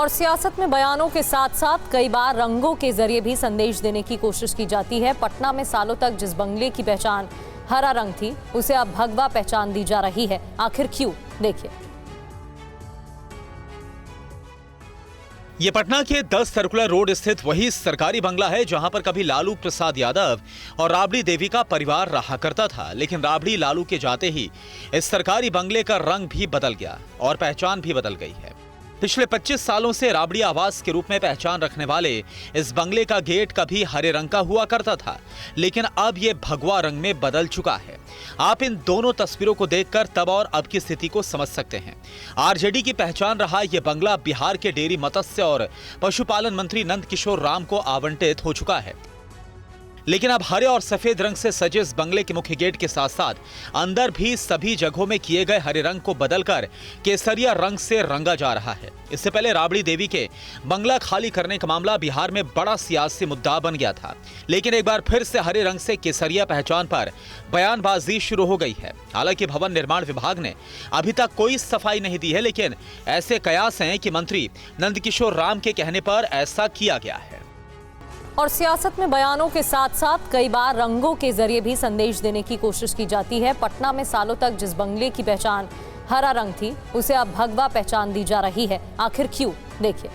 और सियासत में बयानों के साथ साथ कई बार रंगों के जरिए भी संदेश देने की कोशिश की जाती है। पटना में सालों तक जिस बंगले की पहचान हरा रंग थी, उसे अब भगवा पहचान दी जा रही है। आखिर क्यों? देखिए। ये पटना के 10 सर्कुलर रोड स्थित वही सरकारी बंगला है जहां पर कभी लालू प्रसाद यादव और राबड़ी देवी का परिवार रहा करता था। लेकिन राबड़ी लालू के जाते ही इस सरकारी बंगले का रंग भी बदल गया और पहचान भी बदल गई है। पिछले 25 सालों से राबड़ी आवास के रूप में पहचान रखने वाले इस बंगले का गेट कभी हरे रंग का हुआ करता था, लेकिन अब ये भगवा रंग में बदल चुका है। आप इन दोनों तस्वीरों को देखकर तब और अब की स्थिति को समझ सकते हैं। आरजेडी की पहचान रहा ये बंगला बिहार के डेयरी, मत्स्य और पशुपालन मंत्री नंद किशोर राम को आवंटित हो चुका है। लेकिन अब हरे और सफेद रंग से सजे इस बंगले के मुख्य गेट के साथ साथ अंदर भी सभी जगहों में किए गए हरे रंग को बदलकर केसरिया रंग से रंगा जा रहा है। इससे पहले राबड़ी देवी के बंगला खाली करने का मामला बिहार में बड़ा सियासी मुद्दा बन गया था, लेकिन एक बार फिर से हरे रंग से केसरिया पहचान पर बयानबाजी शुरू हो गई है। हालांकि भवन निर्माण विभाग ने अभी तक कोई सफाई नहीं दी है, लेकिन ऐसे कयास हैं कि मंत्री नंदकिशोर राम के कहने पर ऐसा किया गया है। और सियासत में बयानों के साथ साथ कई बार रंगों के जरिए भी संदेश देने की कोशिश की जाती है। पटना में सालों तक जिस बंगले की पहचान हरा रंग थी, उसे अब भगवा पहचान दी जा रही है। आखिर क्यों? देखिए।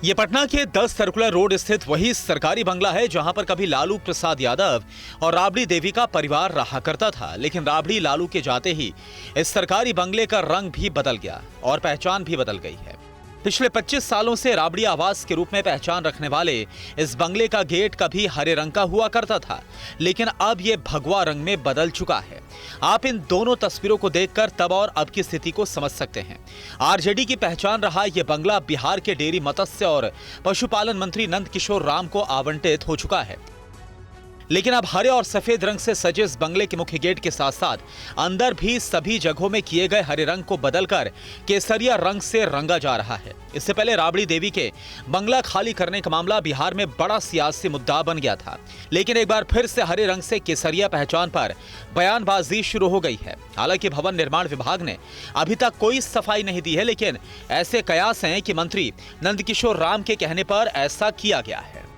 ये पटना के 10 सर्कुलर रोड स्थित वही सरकारी बंगला है जहां पर कभी लालू प्रसाद यादव और राबड़ी देवी का परिवार रहा करता था। लेकिन राबड़ी लालू के जाते ही इस सरकारी बंगले का रंग भी बदल गया और पहचान भी बदल गई है। पिछले 25 सालों से राबड़ी आवास के रूप में पहचान रखने वाले इस बंगले का गेट कभी हरे रंग का हुआ करता था, लेकिन अब ये भगवा रंग में बदल चुका है। आप इन दोनों तस्वीरों को देखकर तब और अब की स्थिति को समझ सकते हैं। आरजेडी की पहचान रहा ये बंगला बिहार के डेयरी, मत्स्य और पशुपालन मंत्री नंद किशोर राम को आवंटित हो चुका है। लेकिन अब हरे और सफेद रंग से सजे इस बंगले के मुख्य गेट के साथ साथ अंदर भी सभी जगहों में किए गए हरे रंग को बदलकर केसरिया रंग से रंगा जा रहा है। इससे पहले राबड़ी देवी के बंगला खाली करने का मामला बिहार में बड़ा सियासी मुद्दा बन गया था, लेकिन एक बार फिर से हरे रंग से केसरिया पहचान पर बयानबाजी शुरू हो गई है। हालांकि भवन निर्माण विभाग ने अभी तक कोई सफाई नहीं दी है, लेकिन ऐसे कयास हैं कि मंत्री नंदकिशोर राम के कहने पर ऐसा किया गया है।